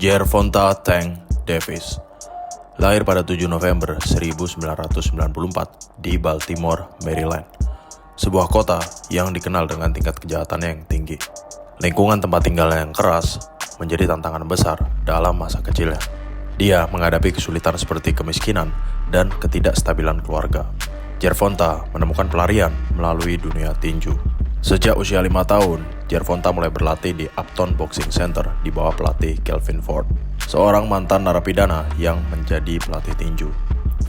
Gervonta Tank Davis lahir pada 7 November 1994 di Baltimore, Maryland, sebuah kota yang dikenal dengan tingkat kejahatannya yang tinggi. Lingkungan tempat tinggalnya yang keras menjadi tantangan besar dalam masa kecilnya. Dia menghadapi kesulitan seperti kemiskinan dan ketidakstabilan keluarga. Gervonta menemukan pelarian melalui dunia tinju. Sejak usia 5 tahun, Gervonta mulai berlatih di Upton Boxing Center di bawah pelatih Kelvin Ford, seorang mantan narapidana yang menjadi pelatih tinju.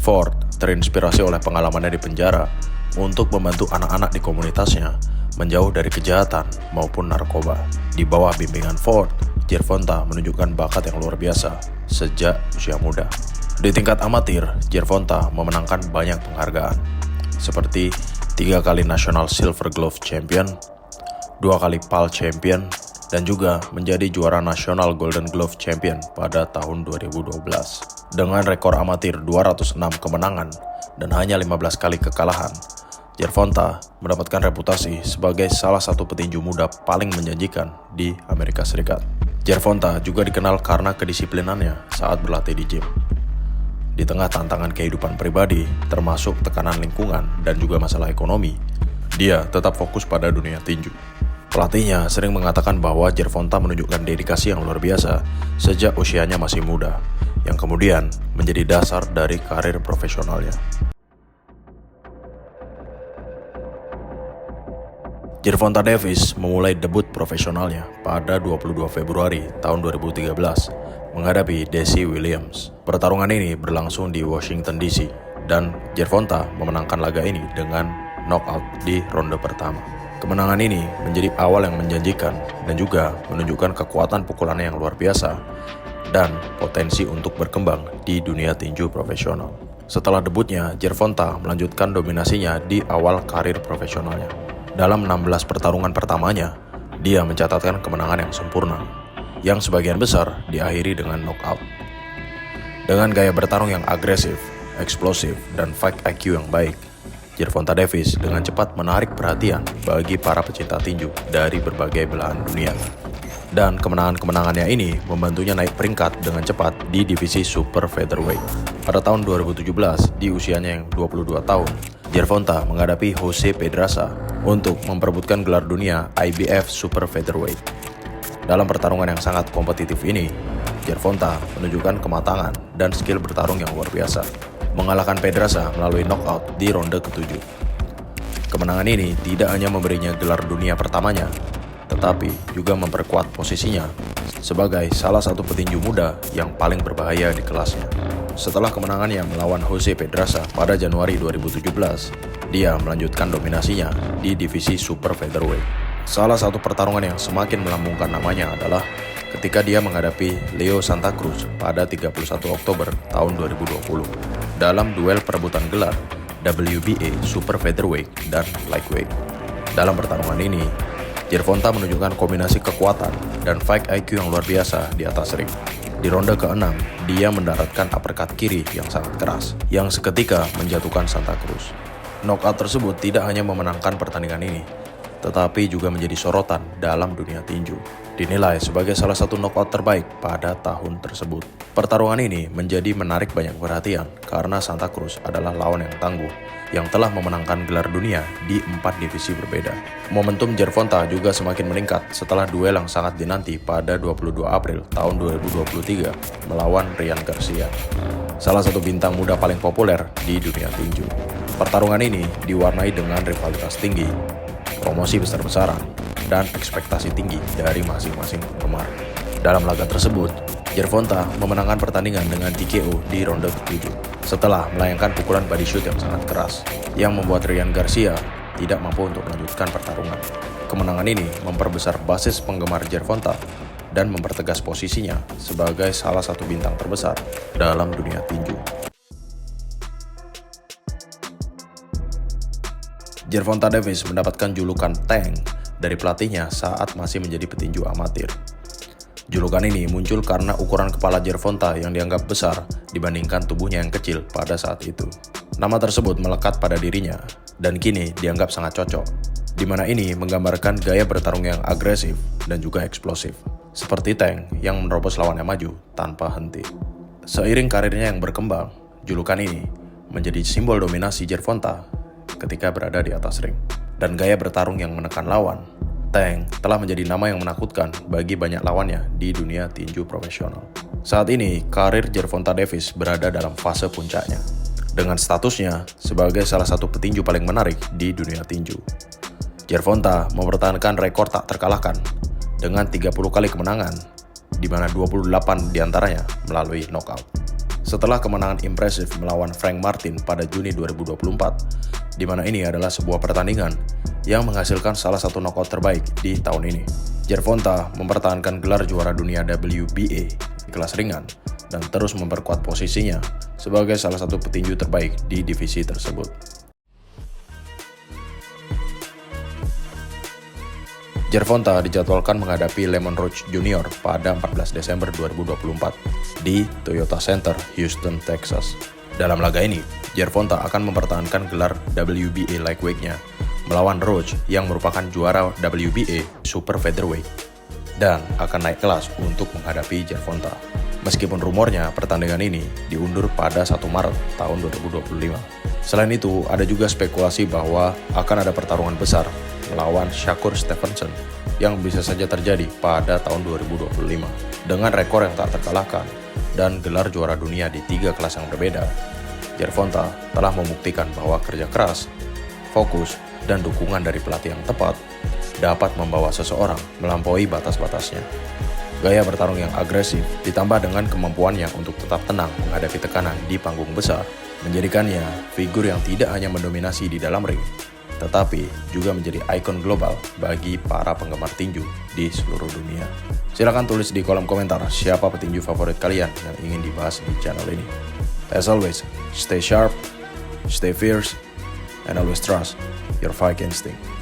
Ford terinspirasi oleh pengalamannya di penjara untuk membantu anak-anak di komunitasnya menjauh dari kejahatan maupun narkoba. Di bawah bimbingan Ford, Gervonta menunjukkan bakat yang luar biasa sejak usia muda. Di tingkat amatir, Gervonta memenangkan banyak penghargaan, seperti 3 kali National Silver Glove Champion, 2 kali PAL Champion, dan juga menjadi juara National Golden Glove Champion pada tahun 2012. Dengan rekor amatir 206 kemenangan dan hanya 15 kali kekalahan, Gervonta mendapatkan reputasi sebagai salah satu petinju muda paling menjanjikan di Amerika Serikat. Gervonta juga dikenal karena kedisiplinannya saat berlatih di gym. Di tengah tantangan kehidupan pribadi, termasuk tekanan lingkungan dan juga masalah ekonomi, dia tetap fokus pada dunia tinju. Pelatihnya sering mengatakan bahwa Gervonta menunjukkan dedikasi yang luar biasa sejak usianya masih muda, yang kemudian menjadi dasar dari karir profesionalnya. Gervonta Davis memulai debut profesionalnya pada 22 Februari tahun 2013 menghadapi Desi Williams. Pertarungan ini berlangsung di Washington DC dan Gervonta memenangkan laga ini dengan knockout di ronde pertama. Kemenangan ini menjadi awal yang menjanjikan dan juga menunjukkan kekuatan pukulannya yang luar biasa dan potensi untuk berkembang di dunia tinju profesional. Setelah debutnya, Gervonta melanjutkan dominasinya di awal karir profesionalnya. Dalam 16 pertarungan pertamanya, dia mencatatkan kemenangan yang sempurna, yang sebagian besar diakhiri dengan knockout. Dengan gaya bertarung yang agresif, eksplosif, dan fight IQ yang baik, Gervonta Davis dengan cepat menarik perhatian bagi para pecinta tinju dari berbagai belahan dunia. Dan kemenangan-kemenangannya ini membantunya naik peringkat dengan cepat di divisi super featherweight. Pada tahun 2017, di usianya yang 22 tahun, Gervonta menghadapi Jose Pedraza untuk memperebutkan gelar dunia IBF Super Featherweight. Dalam pertarungan yang sangat kompetitif ini, Gervonta menunjukkan kematangan dan skill bertarung yang luar biasa, mengalahkan Pedraza melalui knockout di ronde ke-7. Kemenangan ini tidak hanya memberinya gelar dunia pertamanya, tetapi juga memperkuat posisinya sebagai salah satu petinju muda yang paling berbahaya di kelasnya. Setelah kemenangannya melawan Jose Pedraza pada Januari 2017, dia melanjutkan dominasinya di divisi super featherweight. Salah satu pertarungan yang semakin melambungkan namanya adalah ketika dia menghadapi Leo Santa Cruz pada 31 Oktober tahun 2020 dalam duel perebutan gelar WBA Super Featherweight dan Lightweight. Dalam pertarungan ini, Gervonta menunjukkan kombinasi kekuatan dan fight IQ yang luar biasa di atas ring. Di ronde ke-6, dia mendaratkan uppercut kiri yang sangat keras, yang seketika menjatuhkan Santa Cruz. Knockout tersebut tidak hanya memenangkan pertandingan ini, tetapi juga menjadi sorotan dalam dunia tinju. Dinilai sebagai salah satu knockout terbaik pada tahun tersebut. Pertarungan ini menjadi menarik banyak perhatian karena Santa Cruz adalah lawan yang tangguh yang telah memenangkan gelar dunia di 4 divisi berbeda. Momentum Gervonta juga semakin meningkat setelah duel yang sangat dinanti pada 22 April tahun 2023 melawan Ryan Garcia, salah satu bintang muda paling populer di dunia tinju. Pertarungan ini diwarnai dengan rivalitas tinggi, promosi besar-besaran, dan ekspektasi tinggi dari masing-masing penggemar. Dalam laga tersebut, Gervonta memenangkan pertandingan dengan TKO di ronde ke-7 setelah melayangkan pukulan body shot yang sangat keras yang membuat Ryan Garcia tidak mampu untuk melanjutkan pertarungan. Kemenangan ini memperbesar basis penggemar Gervonta dan mempertegas posisinya sebagai salah satu bintang terbesar dalam dunia tinju. Gervonta Davis mendapatkan julukan Tank dari pelatihnya saat masih menjadi petinju amatir. Julukan ini muncul karena ukuran kepala Gervonta yang dianggap besar dibandingkan tubuhnya yang kecil pada saat itu. Nama tersebut melekat pada dirinya dan kini dianggap sangat cocok di mana ini menggambarkan gaya bertarung yang agresif dan juga eksplosif, seperti tank yang menerobos lawannya maju tanpa henti. Seiring karirnya yang berkembang, julukan ini menjadi simbol dominasi Gervonta ketika berada di atas ring. Dan gaya bertarung yang menekan lawan, Tank telah menjadi nama yang menakutkan bagi banyak lawannya di dunia tinju profesional. Saat ini, karir Gervonta Davis berada dalam fase puncaknya, dengan statusnya sebagai salah satu petinju paling menarik di dunia tinju. Gervonta mempertahankan rekor tak terkalahkan dengan 30 kali kemenangan, di mana 28 diantaranya melalui knockout. Setelah kemenangan impresif melawan Frank Martin pada Juni 2024, di mana ini adalah sebuah pertandingan yang menghasilkan salah satu knockout terbaik di tahun ini. Gervonta mempertahankan gelar juara dunia WBA di kelas ringan dan terus memperkuat posisinya sebagai salah satu petinju terbaik di divisi tersebut. Gervonta dijadwalkan menghadapi Lemon Roach Jr. pada 14 Desember 2024 di Toyota Center, Houston, Texas. Dalam laga ini, Gervonta akan mempertahankan gelar WBA lightweight-nya melawan Roach yang merupakan juara WBA Super Featherweight dan akan naik kelas untuk menghadapi Gervonta. Meskipun rumornya pertandingan ini diundur pada 1 Maret tahun 2025. Selain itu, ada juga spekulasi bahwa akan ada pertarungan besar melawan Shakur Stevenson yang bisa saja terjadi pada tahun 2025. Dengan rekor yang tak terkalahkan dan gelar juara dunia di 3 kelas yang berbeda, Gervonta telah membuktikan bahwa kerja keras, fokus, dan dukungan dari pelatih yang tepat dapat membawa seseorang melampaui batas-batasnya. Gaya bertarung yang agresif ditambah dengan kemampuannya untuk tetap tenang menghadapi tekanan di panggung besar menjadikannya figur yang tidak hanya mendominasi di dalam ring, tetapi juga menjadi ikon global bagi para penggemar tinju di seluruh dunia. Silahkan tulis di kolom komentar siapa petinju favorit kalian yang ingin dibahas di channel ini. As always, stay sharp, stay fierce, and always trust your fight instinct.